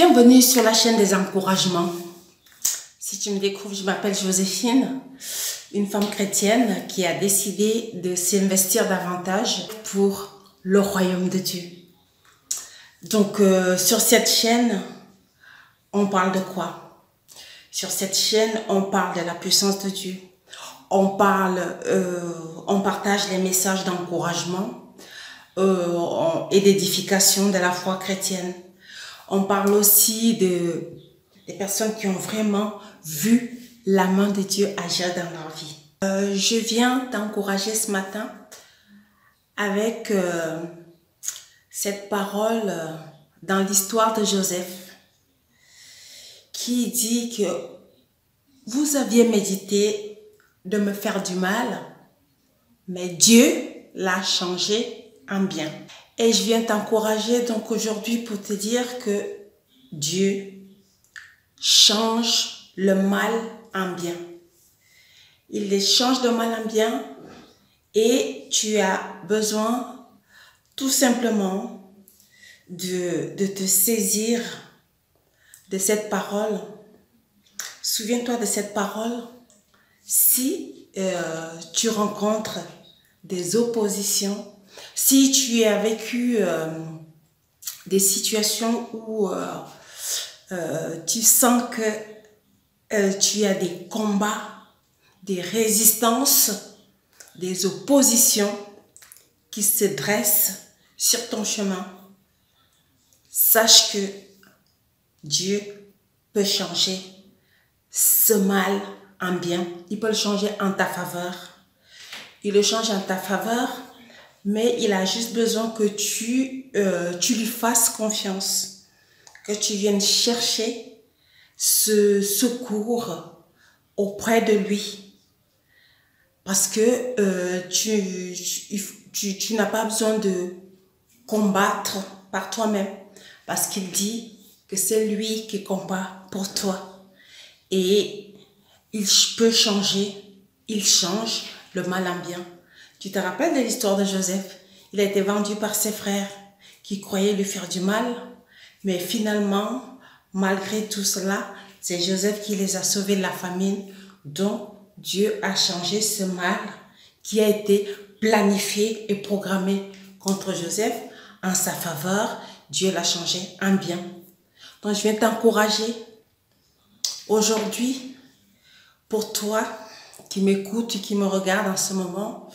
Bienvenue sur la chaîne des encouragements. Si tu me découvres, je m'appelle Joséphine, une femme chrétienne qui a décidé de s'investir davantage pour le royaume de Dieu. Donc, sur cette chaîne, on parle de quoi? Sur cette chaîne, on parle de la puissance de Dieu. On partage les messages d'encouragement et d'édification de la foi chrétienne. On parle aussi des personnes qui ont vraiment vu la main de Dieu agir dans leur vie. Je viens t'encourager ce matin avec cette parole dans l'histoire de Joseph qui dit que vous aviez médité de me faire du mal, mais Dieu l'a changé en bien. Et je viens t'encourager donc aujourd'hui pour te dire que Dieu change le mal en bien. Il les change de mal en bien et tu as besoin tout simplement de te saisir de cette parole. Souviens-toi de cette parole. Si tu rencontres des oppositions, si tu as vécu des situations où tu sens que tu as des combats, des résistances, des oppositions qui se dressent sur ton chemin, sache que Dieu peut changer ce mal en bien. Il peut le changer en ta faveur. Il le change en ta faveur, mais il a juste besoin que tu lui fasses confiance, que tu viennes chercher ce secours auprès de lui. Parce que tu n'as pas besoin de combattre par toi-même, parce qu'il dit que c'est lui qui combat pour toi. Et il peut changer, il change le mal en bien. Tu te rappelles de l'histoire de Joseph? Il a été vendu par ses frères qui croyaient lui faire du mal. Mais finalement, malgré tout cela, c'est Joseph qui les a sauvés de la famine. Donc, Dieu a changé ce mal qui a été planifié et programmé contre Joseph en sa faveur. Dieu l'a changé en bien. Donc, je viens t'encourager aujourd'hui, pour toi qui m'écoute et qui me regarde en ce moment.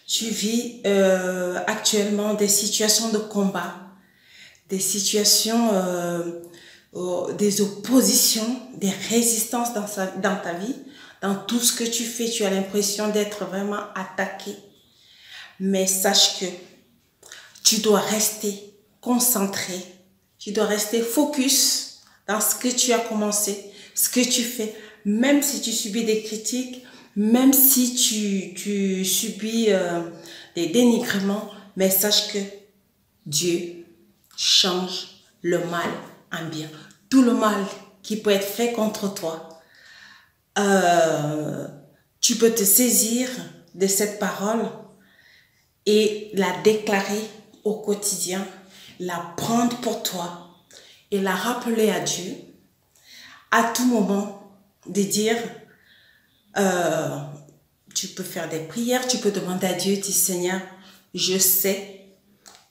Tu vis actuellement des situations de combat, des situations, des oppositions, des résistances dans ta vie. Dans tout ce que tu fais, tu as l'impression d'être vraiment attaqué. Mais sache que tu dois rester concentré, tu dois rester focus dans ce que tu as commencé, ce que tu fais. Même si tu subis des critiques, même si tu subis des dénigrements, mais sache que Dieu change le mal en bien. Tout le mal qui peut être fait contre toi, tu peux te saisir de cette parole et la déclarer au quotidien, la prendre pour toi et la rappeler à Dieu à tout moment. De dire, tu peux faire des prières, tu peux demander à Dieu, dis Seigneur, je sais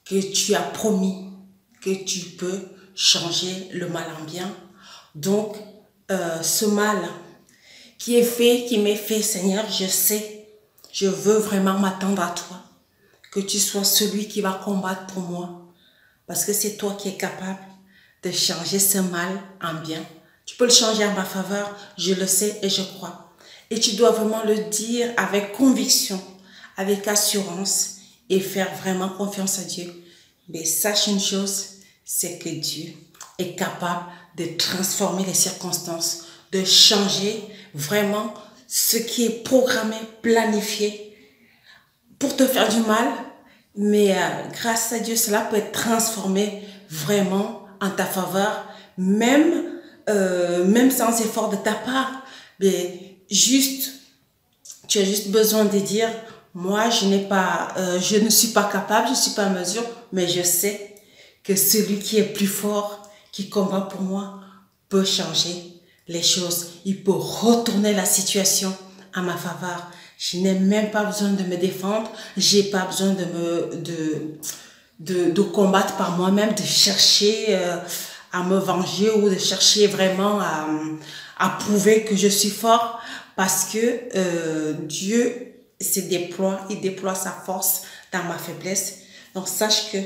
que tu as promis que tu peux changer le mal en bien. Donc, ce mal qui est fait, qui m'est fait, Seigneur, je sais, je veux vraiment m'attendre à toi. Que tu sois celui qui va combattre pour moi. Parce que c'est toi qui es capable de changer ce mal en bien. Tu peux le changer en ma faveur, je le sais et je crois. Et tu dois vraiment le dire avec conviction, avec assurance et faire vraiment confiance à Dieu. Mais sache une chose, c'est que Dieu est capable de transformer les circonstances, de changer vraiment ce qui est programmé, planifié pour te faire du mal. Mais grâce à Dieu, cela peut être transformé vraiment en ta faveur, même sans effort de ta part. Mais tu as juste besoin de dire, moi je ne suis pas capable, je ne suis pas en mesure, mais je sais que celui qui est plus fort, qui combat pour moi peut changer les choses. Il peut retourner la situation à ma faveur. Je n'ai même pas besoin de me défendre. J'ai pas besoin de combattre par moi-même, de chercher à me venger ou de chercher vraiment à prouver que je suis fort, parce que Dieu il déploie sa force dans ma faiblesse. Donc sache que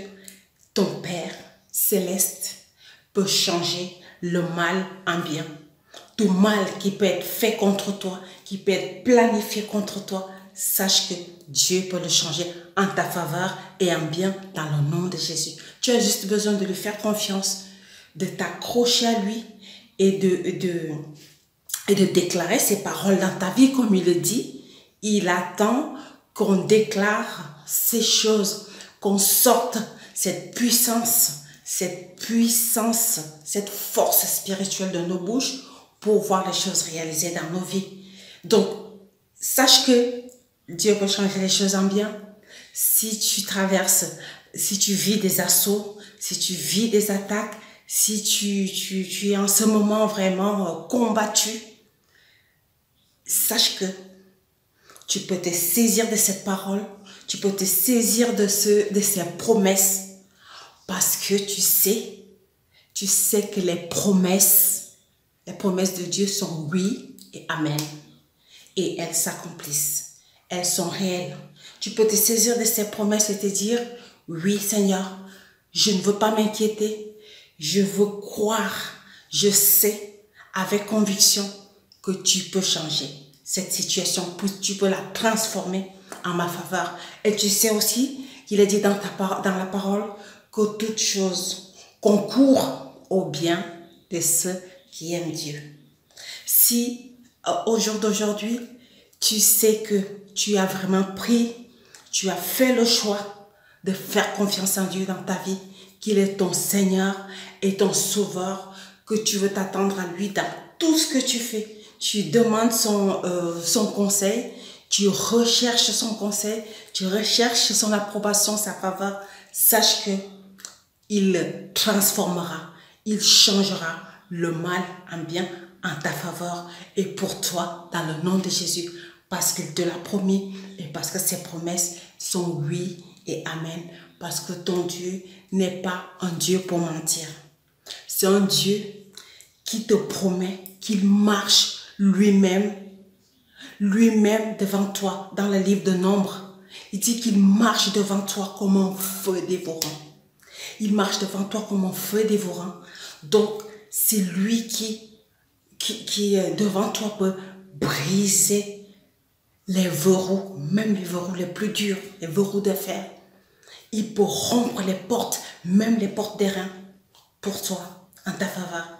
ton Père céleste peut changer le mal en bien. Tout mal qui peut être fait contre toi, qui peut être planifié contre toi, sache que Dieu peut le changer en ta faveur et en bien dans le nom de Jésus. Tu as juste besoin de lui faire confiance, de t'accrocher à lui et de déclarer ses paroles dans ta vie comme il le dit. Il attend qu'on déclare ces choses, qu'on sorte cette puissance, cette force spirituelle de nos bouches pour voir les choses réalisées dans nos vies. Donc, sache que Dieu peut changer les choses en bien. Si tu vis des assauts, si tu vis des attaques, si tu es en ce moment vraiment combattu, sache que tu peux te saisir de cette parole, tu peux te saisir de ces promesses, parce que tu sais que les promesses de Dieu sont oui et amen. Et elles s'accomplissent. Elles sont réelles. Tu peux te saisir de ces promesses et te dire, oui Seigneur, je ne veux pas m'inquiéter. Je veux croire. Je sais avec conviction que tu peux changer cette situation. Tu peux la transformer en ma faveur. Et tu sais aussi qu'il est dit dans la parole que toute chose concourt au bien de ceux qui aiment Dieu. Si au jour d'aujourd'hui, tu sais que tu as vraiment tu as fait le choix de faire confiance en Dieu dans ta vie, qu'il est ton Seigneur et ton Sauveur, que tu veux t'attendre à lui dans tout ce que tu fais. Tu demandes son conseil, tu recherches son conseil, tu recherches son approbation, sa faveur. Sache que il transformera, il changera le mal en bien en ta faveur et pour toi dans le nom de Jésus, parce qu'il te l'a promis et parce que ses promesses sont oui et amen, parce que ton Dieu n'est pas un Dieu pour mentir. C'est un Dieu qui te promet qu'il marche lui-même devant toi. Dans le livre de Nombre, il dit qu'il marche devant toi comme un feu dévorant. Il marche devant toi comme un feu dévorant. Donc, c'est lui qui devant toi peut briser les verrous, même les verrous les plus durs, les verrous de fer. Il peut rompre les portes, même les portes d'airain, pour toi, en ta faveur.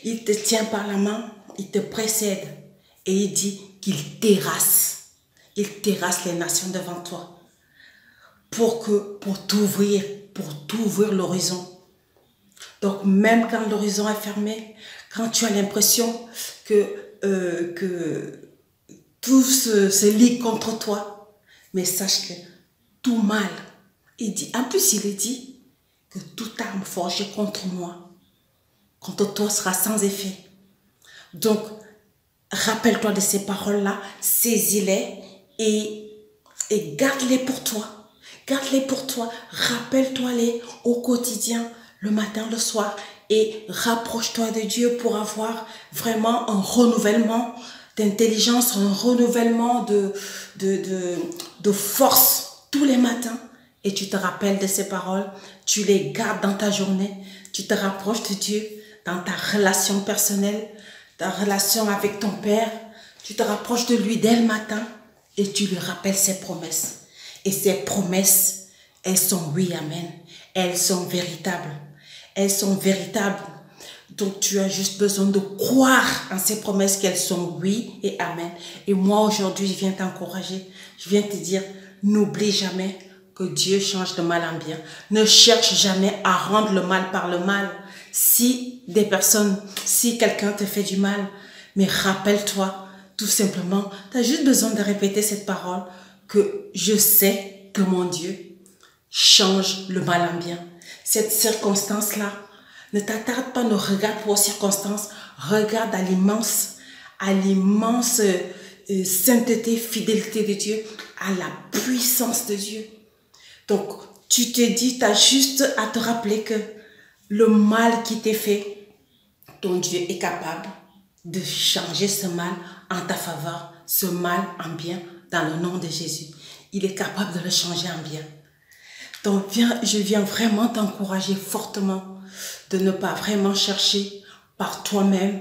Il te tient par la main, il te précède et il dit qu'il terrasse. Il terrasse les nations devant toi pour t'ouvrir l'horizon. Donc, même quand l'horizon est fermé, quand tu as l'impression que tout se lie contre toi, mais sache que tout mal, en plus il dit que toute arme forgée contre moi, contre toi sera sans effet. Donc, rappelle-toi de ces paroles-là, saisis-les et garde-les pour toi. Garde-les pour toi, rappelle-toi-les au quotidien, le matin, le soir, et rapproche-toi de Dieu pour avoir vraiment un renouvellement d'intelligence, un renouvellement de force tous les matins. Et tu te rappelles de ces paroles, tu les gardes dans ta journée, tu te rapproches de Dieu dans ta relation personnelle, ta relation avec ton Père, tu te rapproches de lui dès le matin et tu lui rappelles ses promesses. Et ces promesses, elles sont oui, amen. Elles sont véritables. Elles sont véritables. Donc, tu as juste besoin de croire en ces promesses qu'elles sont oui et amen. Et moi, aujourd'hui, je viens t'encourager. Je viens te dire, n'oublie jamais que Dieu change le mal en bien. Ne cherche jamais à rendre le mal par le mal. Si quelqu'un te fait du mal, mais rappelle-toi, tout simplement, tu as juste besoin de répéter cette parole, que je sais que mon Dieu change le mal en bien. Cette circonstance-là, Ne t'attarde pas, ne regarde pas aux circonstances. Regarde à l'immense sainteté, fidélité de Dieu, à la puissance de Dieu. Donc, tu te dis, tu as juste à te rappeler que le mal qui t'est fait, ton Dieu est capable de changer ce mal en ta faveur, ce mal en bien, dans le nom de Jésus. Il est capable de le changer en bien. Donc, je viens vraiment t'encourager fortement de ne pas vraiment chercher par toi-même,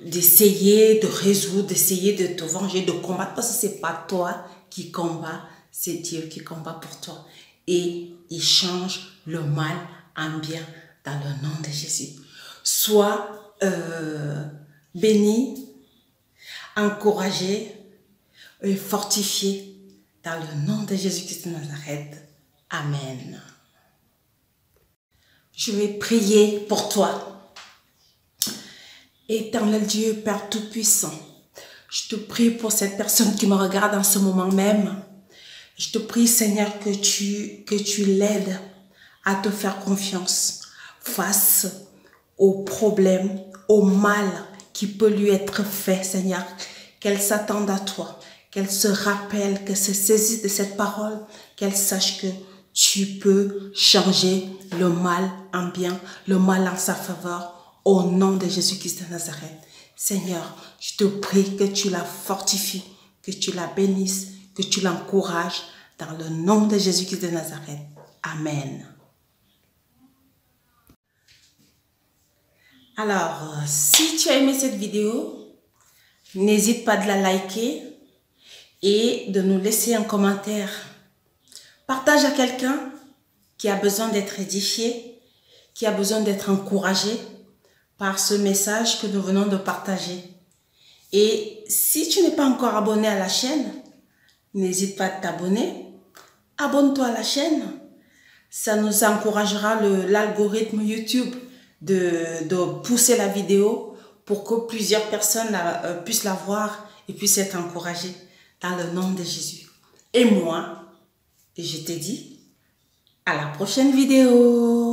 d'essayer de résoudre, d'essayer de te venger, de combattre, parce que c'est pas toi qui combat, c'est Dieu qui combat pour toi. Et il change le mal en bien dans le nom de Jésus. Sois béni, encouragé et fortifié dans le nom de Jésus-Christ de Nazareth. Amen. Je vais prier pour toi. Éternel Dieu, Père Tout-Puissant, je te prie pour cette personne qui me regarde en ce moment même. Je te prie, Seigneur, que tu l'aides à te faire confiance face aux problèmes, au mal qui peut lui être fait, Seigneur. Qu'elle s'attende à toi, qu'elle se rappelle, qu'elle se saisisse de cette parole, qu'elle sache que tu peux changer le mal en bien, le mal en sa faveur, au nom de Jésus-Christ de Nazareth. Seigneur, je te prie que tu la fortifies, que tu la bénisses, que tu l'encourages dans le nom de Jésus-Christ de Nazareth. Amen. Alors, si tu as aimé cette vidéo, n'hésite pas de la liker et de nous laisser un commentaire. Partage à quelqu'un qui a besoin d'être édifié, qui a besoin d'être encouragé par ce message que nous venons de partager. Et si tu n'es pas encore abonné à la chaîne, n'hésite pas à t'abonner. Abonne-toi à la chaîne. Ça nous encouragera l'algorithme YouTube de pousser la vidéo pour que plusieurs personnes puissent la voir et puissent être encouragées dans le nom de Jésus. Et moi, je te dis à la prochaine vidéo.